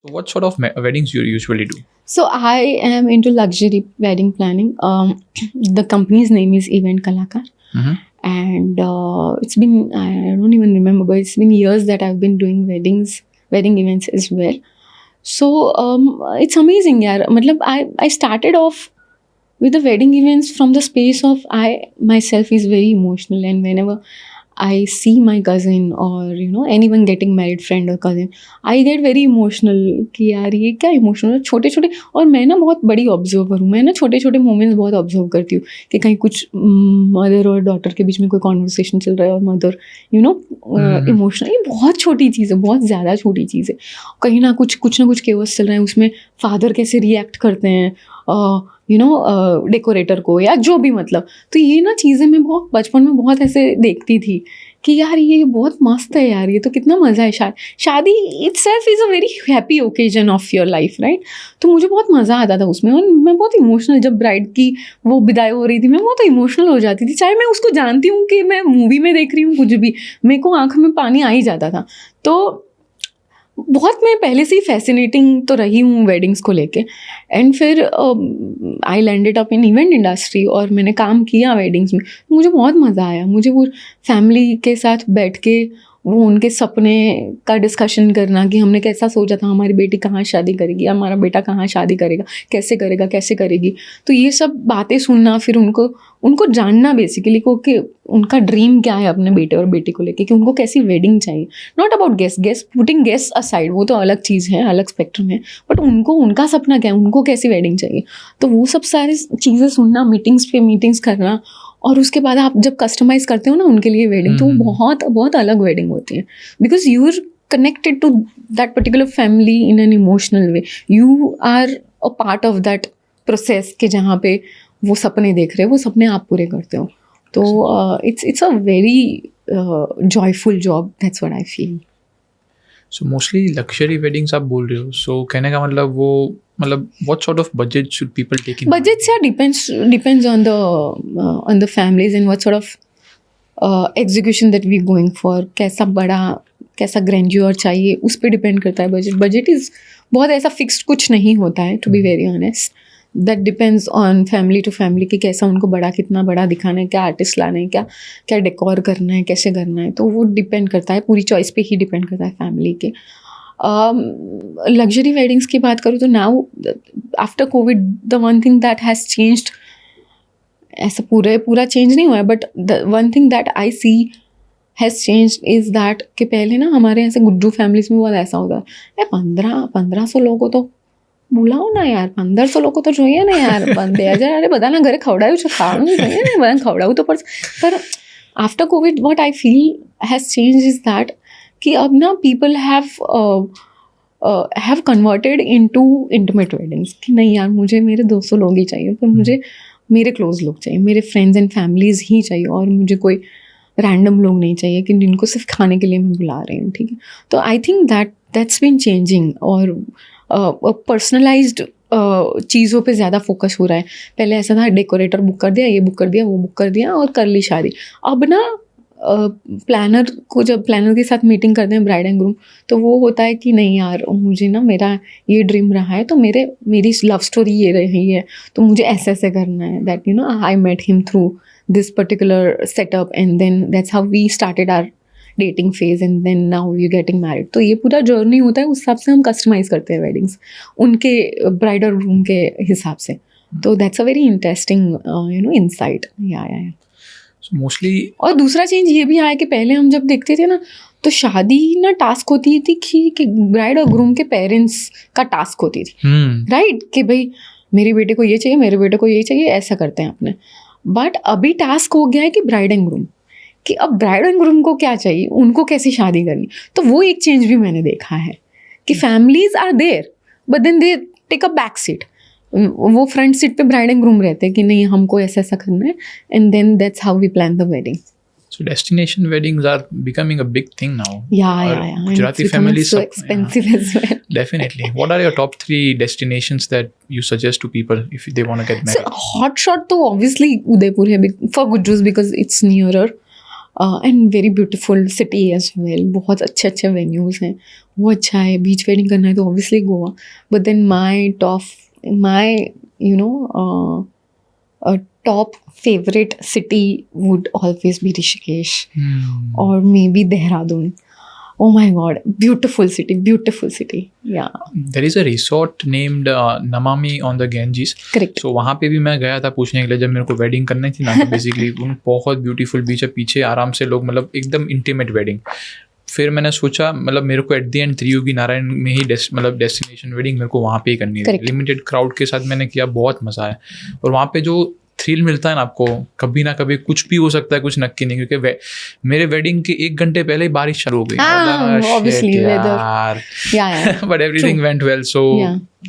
What sort of weddings you usually do? So I am into luxury wedding planning. The company's name is Event Kalakar. Mhm. And it's been, I don't even remember, but it's been years that I've been doing wedding events as well. So it's amazing, yaar. Matlab, I started off with the wedding events from the space of I myself is very emotional, and whenever I see my cousin or anyone getting married, friend or cousin, I get very emotional कि यार ये क्या emotional छोटे छोटे. और मैं ना बहुत बड़ी ऑब्जर्वर हूँ, मैं ना छोटे छोटे मोमेंट्स बहुत ऑब्जर्व करती हूँ कि कहीं कुछ मदर और डॉटर के बीच में कोई कॉन्वर्सेशन चल रहा है और मदर इमोशनल, ये बहुत छोटी चीज़ है, बहुत ज़्यादा छोटी चीज़ है. कहीं ना कुछ केओस चल रहा है, उसमें फादर कैसे रिएक्ट करते हैं डेकोरेटर को या जो भी, मतलब. तो ये ना चीज़ें मैं बहुत बचपन में बहुत ऐसे देखती थी कि यार ये बहुत मस्त है यार, ये तो कितना मज़ा है. शादी itself is a very happy occasion of your life, right. तो मुझे बहुत मज़ा आता था उसमें, और मैं बहुत इमोशनल, जब ब्राइड की वो विदाई हो रही थी मैं बहुत इमोशनल हो जाती थी, चाहे मैं उसको जानती हूँ कि मैं मूवी में देख रही हूँ, कुछ भी मेरे को आँख में पानी आ ही जाता था. तो बहुत मैं पहले से ही फैसिनेटिंग तो रही हूँ वेडिंग्स को लेके. एंड फिर I landed up in event industry और मैंने काम किया वेडिंग्स में. मुझे बहुत मज़ा आया. मुझे वो फैमिली के साथ बैठ के वो उनके सपने का डिस्कशन करना कि हमने कैसा सोचा था, हमारी बेटी कहाँ शादी करेगी, हमारा बेटा कहाँ शादी करेगा, कैसे करेगी. तो ये सब बातें सुनना, फिर उनको जानना बेसिकली को कि उनका ड्रीम क्या है अपने बेटे और बेटी को लेके, कि उनको कैसी वेडिंग चाहिए. Not about guest putting guest aside, वो तो अलग चीज़ है, अलग स्पेक्ट्रम है, बट उनका सपना क्या है, उनको कैसी वेडिंग चाहिए. तो वो सब सारी चीज़ें सुनना, मीटिंग्स करना, और उसके बाद आप जब कस्टमाइज़ करते हो ना उनके लिए वेडिंग, तो वो बहुत बहुत अलग वेडिंग होती है, because you are connected to that particular family in an emotional way. You are a part of that process के जहाँ पे वो सपने देख रहे हो, वो सपने आप पूरे करते हो. तो it's a very joyful job, that's what I feel. So mostly luxury weddings आप बोल रहे हो. So कहने का मतलब वो what sort of budget should people take in? Budgets, yeah, depends on the families and what sort of execution that we're going for. कैसा grandeur चाहिए, उस पर डिपेंड करता है बजट. बजट इज़ बहुत ऐसा फिक्स्ड कुछ नहीं होता है, to be very honest. That depends on family to family कि कैसा उनको कितना बड़ा दिखाना है, क्या आर्टिस्ट लाना है, क्या डेकोर करना है, कैसे करना है. तो वो डिपेंड करता है, पूरी चॉइस पे ही डिपेंड करता है फैमिली के. लग्जरी वेडिंग्स की बात करूँ तो now after Covid the one thing that has changed, ऐसा पूरा चेंज नहीं हुआ है, but the one thing that I see has changed is that कि पहले ना हमारे ऐसे गुड्डू फैमिलीज में बहुत ऐसा होता है, 1500 लोगों को तो બોલાવો ના યાર, 1500 લોકો તો જોઈએ ને યાર, 2000 અરે બધાના ઘરે ખવડાવ્યું છે, ખાવાનું જોઈએ ને, બધાને ખવડાવવું તો પડશે. પર after Covid what I feel has change is that कि अब ना people have converted into intimate weddings कि नहीं यार मुझे मेरे 200 लोग ही चाहिए, पर मुझे मेरे क्लोज लोग चाहिए, मेरे फ्रेंड्स एंड फैमिलीज़ ही चाहिए, और मुझे कोई रैंडम लोग नहीं चाहिए कि जिनको सिर्फ खाने के लिए मैं बुला रही हूँ. ठीक है. तो I think that's been changing, और पर्सनलाइज्ड चीज़ों पे ज़्यादा फोकस हो रहा है. पहले ऐसा था डेकोरेटर बुक कर दिया, ये बुक कर दिया, वो बुक कर दिया और कर ली शादी. अब ना जब प्लानर के साथ मीटिंग करते हैं ब्राइड एंड ग्रूम, तो वो होता है कि नहीं यार मुझे ना मेरा ये ड्रीम रहा है, तो मेरी लव स्टोरी ये रही है, तो मुझे ऐसे करना है. That I met him through this particular setup, and then that's how we started our dating phase, and then now we getting married. तो ये पूरा जर्नी होता है, उस हिसाब से हम कस्टमाइज करते हैं वेडिंग्स उनके ब्राइड और ग्रूम के हिसाब से. तो that's a very interesting insight. या So mostly और दूसरा चेंज ये भी आया कि पहले हम जब देखते थे ना, तो शादी ना टास्क होती थी कि ब्राइड और ग्रूम के पेरेंट्स का टास्क होती थी, राइट, कि भाई मेरे बेटे को ये चाहिए, मेरे बेटे को ये चाहिए, ऐसा करते हैं अपने. बट अभी टास्क हो गया है कि ब्राइड एंड ग्रूम, कि अब ब्राइड एंड ग्रूम को क्या चाहिए, उनको कैसी शादी करनी. तो वो एक चेंज भी मैंने देखा है कि families are there but then they take a back seat. वो फ्रंट सीट पे ब्राइड एंड ग्रूम रहते हैं कि नहीं हमको ऐसा करना है, and then that's how we plan the wedding. So destination weddings are becoming a big thing now. Yeah. Gujarati families so expensive as well. Definitely. What are your top 3 destinations that you suggest to people if they want to get married? So hot shot तो obviously Udaipur है for Gujrus because it's nearer. And very beautiful city as well, बहुत अच्छे अच्छे venues हैं, वो अच्छा है. बीच wedding करना है तो obviously Goa, but then my top favorite city would always be Rishikesh or maybe Dehradun. Oh my God, beautiful city, yeah. There is a resort named Namami on the Ganges. Correct. So वहाँ पे भी मैं गया था पूछने के लिए जब मेरे को वेडिंग करनी थी ना. बेसिकली बहुत ब्यूटीफुल बीच है, पीछे आराम से लोग मतलब एकदम इंटीमेट वेडिंग. फिर मैंने सोचा मतलब मेरे को at the end Triyogi Narayan में ही मतलब डेस्टिनेशन वेडिंग मेरे को वहाँ पे ही करनी थी. लिमिटेड क्राउड के साथ मैंने किया, बहुत मज़ा आया. और वहाँ पे जो थ्रिल मिलता है ना आपको, कभी ना कभी कुछ भी हो सकता है, कुछ नक्की नहीं. क्योंकि मेरे वेडिंग के 1 घंटे पहले ही बारिश शुरू हो गई. But everything went well. So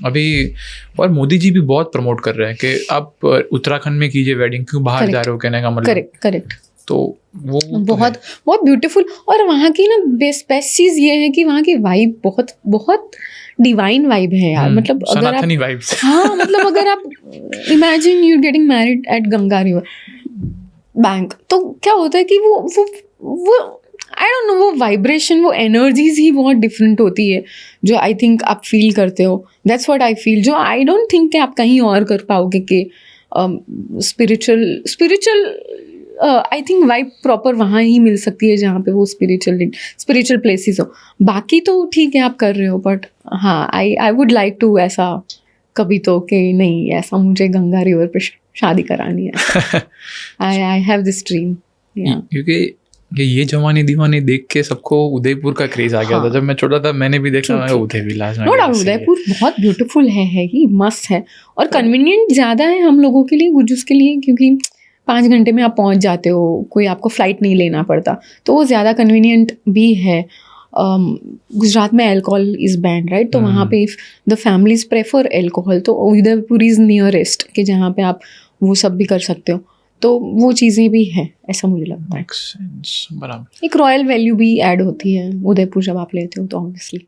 अभी और मोदी जी भी बहुत प्रमोट कर रहे हैं कि आप उत्तराखंड में कीजिए वेडिंग, क्यों बाहर जा रहे हो, कहने का मतलब. करेक्ट. तो वो बहुत बहुत ब्यूटीफुल. और वहाँ की ना बेस्ट चीज़ ये है कि वहाँ की वाइब बहुत बहुत डिवाइन वाइब है यार. मतलब अगर आप हाँ मतलब अगर आप imagine you getting married eight Ganga river bank, तो क्या होता है कि वो आई डोंट नो, वो वाइब्रेशन, वो एनर्जीज ही बहुत डिफरेंट होती है जो आई थिंक आप फील करते हो. दैट्स व्हाट आई फील, जो आई डोंट थिंक कि आप कहीं और कर पाओगे कि spiritual I think vibe proper वहाँ ही मिल सकती है जहाँ पे वो स्पिरिचुअल प्लेसेस हो. बाकी तो ठीक है आप कर रहे हो, बट हाँ आई वुड लाइक टू ऐसा कभी तो कि नहीं, ऐसा मुझे गंगा रिवर पे शादी करानी है. I have this dream. क्योंकि ये जवानी दीवानी देख के सबको उदयपुर का क्रेज आ गया था. जब मैं छोटा था मैंने भी देखा, मैं उदयपुर बहुत ब्यूटीफुल है ही, मस्त है. और कन्वीनियंट ज़्यादा है हम लोगों के लिए, गुजूस के लिए, क्योंकि 5 घंटे में आप पहुंच जाते हो, कोई आपको फ़्लाइट नहीं लेना पड़ता, तो वो ज़्यादा कन्वीनियंट भी है. गुजरात में अल्कोहल इज़ बैन, राइट? तो वहाँ पे if the families prefer alcohol, तो उदयपुर इज़ नियरेस्ट कि जहाँ पे आप वो सब भी कर सकते हो. तो वो चीज़ें भी हैं, ऐसा मुझे लगता है. बराबर. एक रॉयल वैल्यू भी ऐड होती है उदयपुर जब आप लेते हो तो ऑब्वियसली.